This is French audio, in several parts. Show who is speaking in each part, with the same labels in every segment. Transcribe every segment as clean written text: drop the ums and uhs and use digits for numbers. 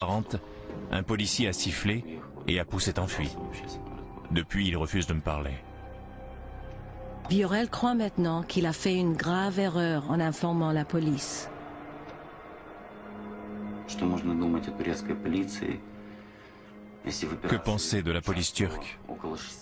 Speaker 1: 40, un policier a sifflé et Apu s'est enfui. Depuis, il refuse de me parler.
Speaker 2: Viorel croit maintenant qu'il a fait une grave erreur en informant la police.
Speaker 1: Que penser de la police turque?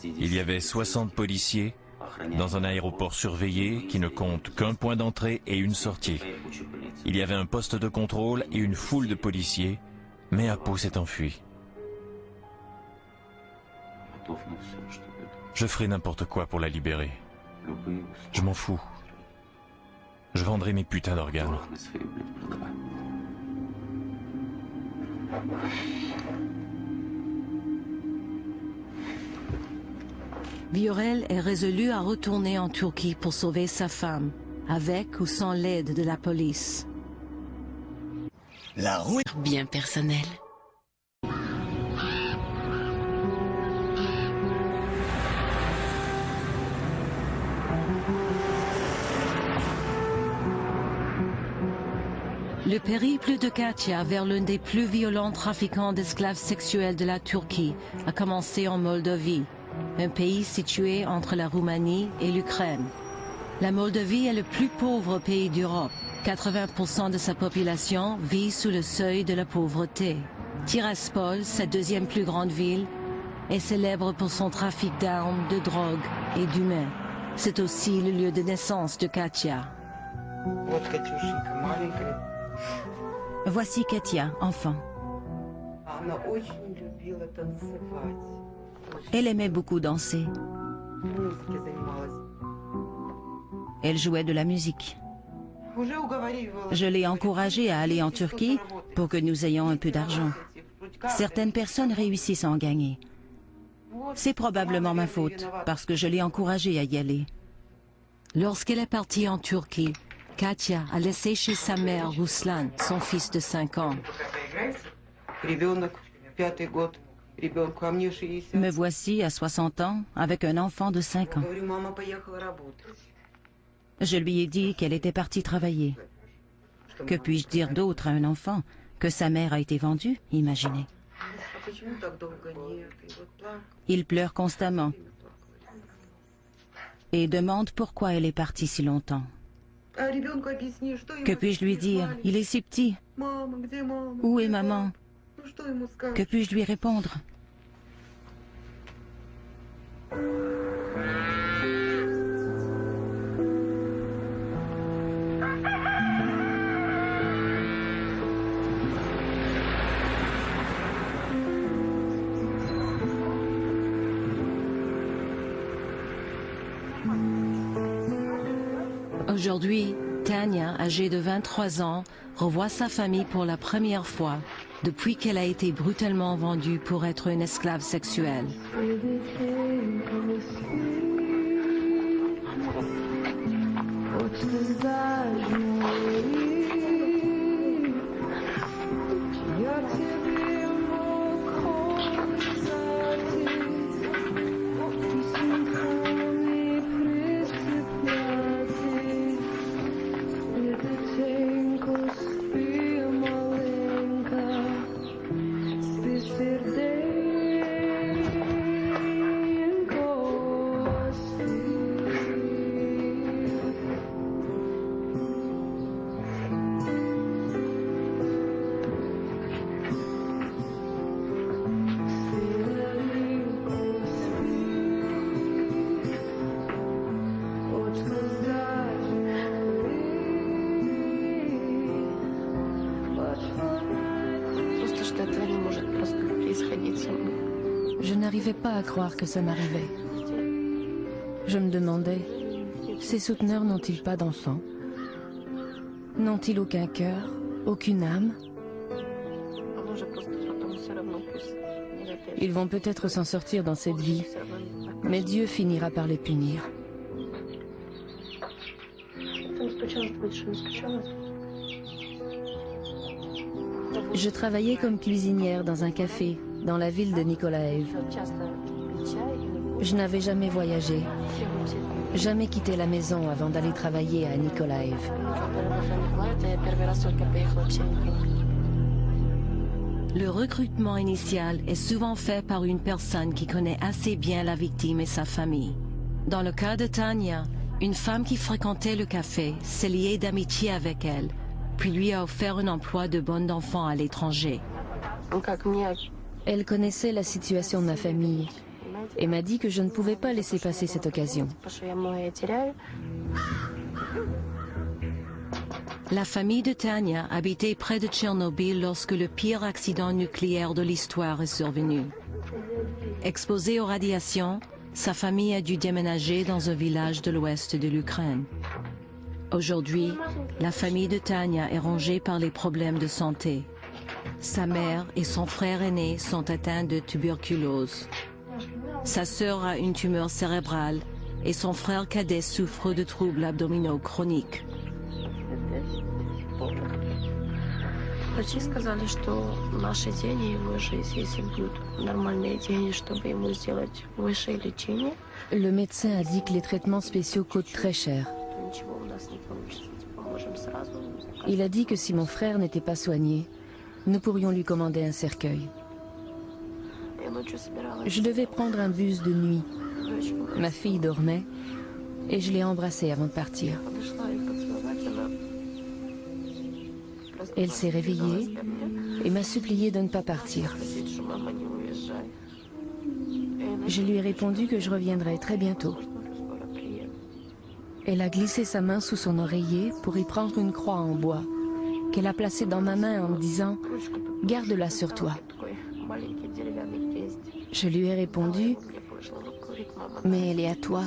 Speaker 1: Il y avait 60 policiers dans un aéroport surveillé qui ne compte qu'un point d'entrée et une sortie. Il y avait un poste de contrôle et une foule de policiers, mais Apu s'est enfui. Je ferai n'importe quoi pour la libérer. Je m'en fous. Je vendrai mes putains d'organes.
Speaker 2: Viorel est résolu à retourner en Turquie pour sauver sa femme, avec ou sans l'aide de la police.
Speaker 3: La roue
Speaker 4: bien personnel.
Speaker 2: Le périple de Katia vers l'un des plus violents trafiquants d'esclaves sexuels de la Turquie a commencé en Moldavie, un pays situé entre la Roumanie et l'Ukraine. La Moldavie est le plus pauvre pays d'Europe. 80% de sa population vit sous le seuil de la pauvreté. Tiraspol, sa deuxième plus grande ville, est célèbre pour son trafic d'armes, de drogue et d'humains. C'est aussi le lieu de naissance de Katia. Voici Katia, enfant. Elle aimait beaucoup danser. Elle jouait de la musique. Je l'ai encouragée à aller en Turquie pour que nous ayons un peu d'argent. Certaines personnes réussissent à en gagner. C'est probablement ma faute, parce que je l'ai encouragée à y aller. Lorsqu'elle est partie en Turquie, Katia a laissé chez sa mère Ruslan, son fils de 5 ans. Me voici à 60 ans avec un enfant de 5 ans. Je lui ai dit qu'elle était partie travailler. Que puis-je dire d'autre à un enfant? Que sa mère a été vendue, imaginez. Il pleure constamment et demande pourquoi elle est partie si longtemps. Que puis-je lui dire? Il est si petit. Où est maman? Que puis-je lui répondre? Aujourd'hui, Tania, âgée de 23 ans, revoit sa famille pour la première fois depuis qu'elle a été brutalement vendue pour être une esclave sexuelle. Je n'arrivais pas à croire que ça m'arrivait. Je me demandais, ces souteneurs n'ont-ils pas d'enfants? N'ont-ils aucun cœur, aucune âme? Ils vont peut-être s'en sortir dans cette vie, mais Dieu finira par les punir. Je travaillais comme cuisinière dans un café dans la ville de Nikolaev. Je n'avais jamais voyagé, jamais quitté la maison avant d'aller travailler à Nikolaev. Le recrutement initial est souvent fait par une personne qui connaît assez bien la victime et sa famille. Dans le cas de Tania, une femme qui fréquentait le café s'est liée d'amitié avec elle, puis lui a offert un emploi de bonne d'enfant à l'étranger.
Speaker 3: Elle connaissait la situation de ma famille et m'a dit que je ne pouvais pas laisser passer cette occasion.
Speaker 2: La famille de Tania habitait près de Tchernobyl lorsque le pire accident nucléaire de l'histoire est survenu. Exposée aux radiations, sa famille a dû déménager dans un village de l'ouest de l'Ukraine. Aujourd'hui, la famille de Tania est rongée par les problèmes de santé. Sa mère et son frère aîné sont atteints de tuberculose. Sa sœur a une tumeur cérébrale et son frère cadet souffre de troubles abdominaux chroniques.
Speaker 4: Врачи сказали, что наши деньги его жизнь, если будут нормальные деньги, чтобы ему сделать высшее лечение.
Speaker 3: Le médecin a dit que les traitements spéciaux coûtent très cher. Il a dit que si mon frère n'était pas soigné, nous pourrions lui commander un cercueil. Je devais prendre un bus de nuit. Ma fille dormait et je l'ai embrassée avant de partir. Elle s'est réveillée et m'a supplié de ne pas partir. Je lui ai répondu que je reviendrais très bientôt. Elle a glissé sa main sous son oreiller pour y prendre une croix en bois, qu'elle a placée dans ma main en me disant « Garde-la sur toi ». Je lui ai répondu « Mais elle est à toi ».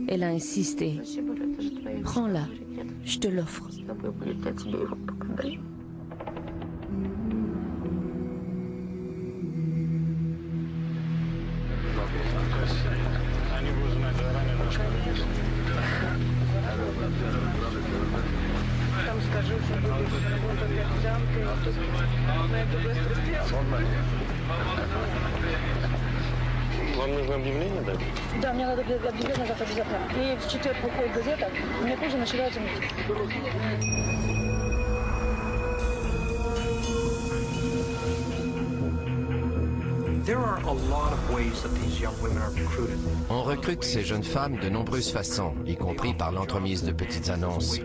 Speaker 3: Elle a insisté « Prends-la, je te l'offre ».
Speaker 5: Вам нужно объявление дать?
Speaker 6: Да, мне надо объявление завтра обязательно. И в четверг выходит газета, у меня позже начинается митинг.
Speaker 7: On recrute ces jeunes femmes de nombreuses façons, y compris par l'entremise de petites annonces.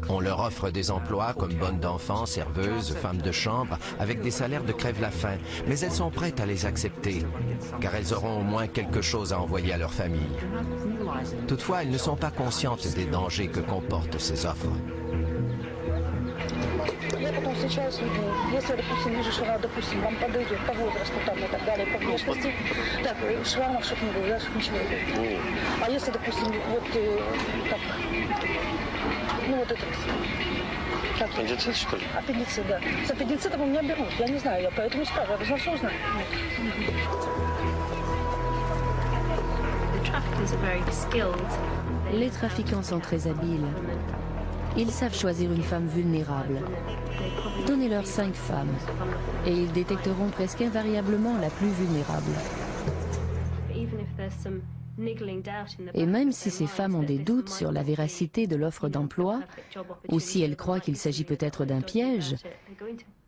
Speaker 7: On leur offre des emplois comme bonnes d'enfants, serveuses, femmes de chambre, avec des salaires de crève-la-faim, mais elles sont prêtes à les accepter, car elles auront au moins quelque chose à envoyer à leur famille. Toutefois, elles ne sont pas conscientes des dangers que comportent ces offres.
Speaker 6: Я потом встречаюсь с людьми. Если, допустим, вижу, что она, допустим, вам подойдет по возрасту там, и так далее, по внешности, так, швармов, чтобы не было, я чтобы ничего не было. А если, допустим, вот как, ну вот это, как,
Speaker 5: Аппендицит, что ли?
Speaker 6: Аппендицит, да. С аппендицитом у меня берут, я не знаю, я поэтому спрашиваю, я должна все узнать.
Speaker 3: Les trafiquants sont très habiles. Ils savent choisir une femme vulnérable. Donnez-leur 5 femmes et ils détecteront presque invariablement la plus vulnérable. Et même si ces femmes ont des doutes sur la véracité de l'offre d'emploi, ou si elles croient qu'il s'agit peut-être d'un piège,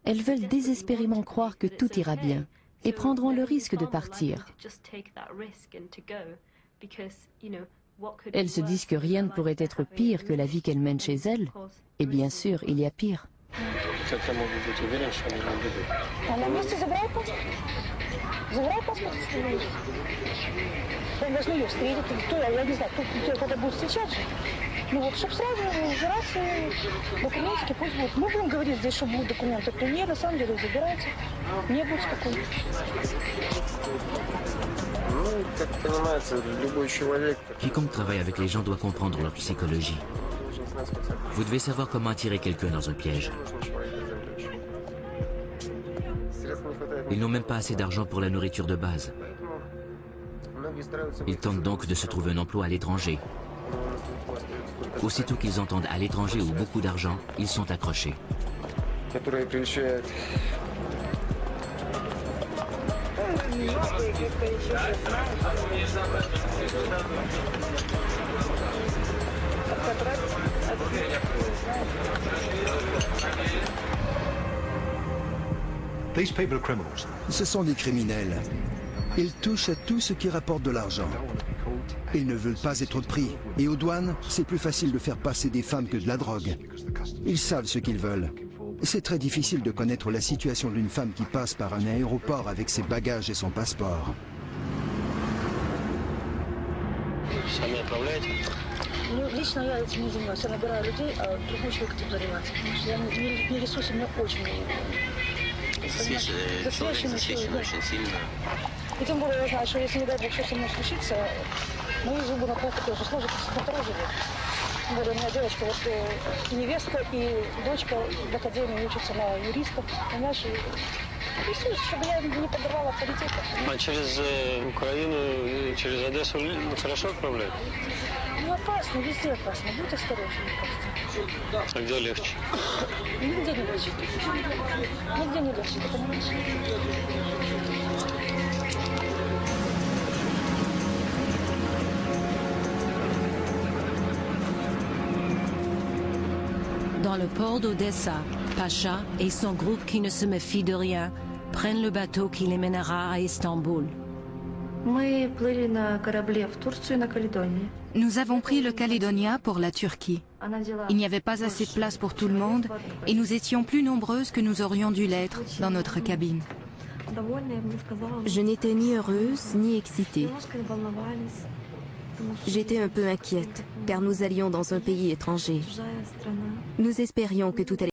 Speaker 3: elles veulent désespérément croire que tout ira bien et prendront le risque de partir. Elles se disent que rien ne pourrait être pire que la vie qu'elles mènent chez elles, et bien sûr, il y a pire.
Speaker 6: А на месте забирай паспорт. Забирай паспорт. Он должен ее встретить, кто, я не знаю, кто-то будет встречать. Ну вот, чтобы сразу убираться документики, пусть будут. Мы будем говорить здесь, что будут документы. То нет, на самом деле, забирайте. Не будет спокойно.
Speaker 8: Quiconque travaille avec les gens doit comprendre leur psychologie. Vous devez savoir comment attirer quelqu'un dans un piège. Ils n'ont même pas assez d'argent pour la nourriture de base. Ils tentent donc de se trouver un emploi à l'étranger. Aussitôt qu'ils entendent à l'étranger ou beaucoup d'argent, ils sont accrochés.
Speaker 9: Ce sont des criminels. Ils touchent à tout ce qui rapporte de l'argent. Ils ne veulent pas être pris. Et aux douanes, c'est plus facile de faire passer des femmes que de la drogue. Ils savent ce qu'ils veulent. C'est très difficile de connaître la situation d'une femme qui passe par un aéroport avec ses bagages et son passeport.
Speaker 6: Ну, лично я этим не занимаюсь. Я набираю людей, а другой человек этим занимается. Потому что я не ресурсы, мне очень засвеченный очень сильно. И тем более я знаю, что если, не дай бог, что со мной случится, мою зубы на плохо тоже сложат, на второй же лет. Тем более у меня девочка, вот и невестка, и дочка в академии учатся на юристов, понимаешь, ресурс, чтобы я не подорвала авторитета.
Speaker 5: А через Украину, через Одессу хорошо отправляют?
Speaker 6: Ну, опасно, везде опасно. Будь осторожен, просто.
Speaker 5: А где легче?
Speaker 6: Нигде не легче. Нигде не легче, ты понимаешь?
Speaker 2: Dans le port d'Odessa, Pacha et son groupe qui ne se méfie de rien prennent le bateau qui les mènera à Istanbul.
Speaker 10: Nous avons pris le Caledonia pour la Turquie. Il n'y avait pas assez de place pour tout le monde et nous étions plus nombreuses que nous aurions dû l'être dans notre cabine.
Speaker 3: Je n'étais ni heureuse ni excitée. J'étais un peu inquiète, car nous allions dans un pays étranger. Nous espérions que tout allait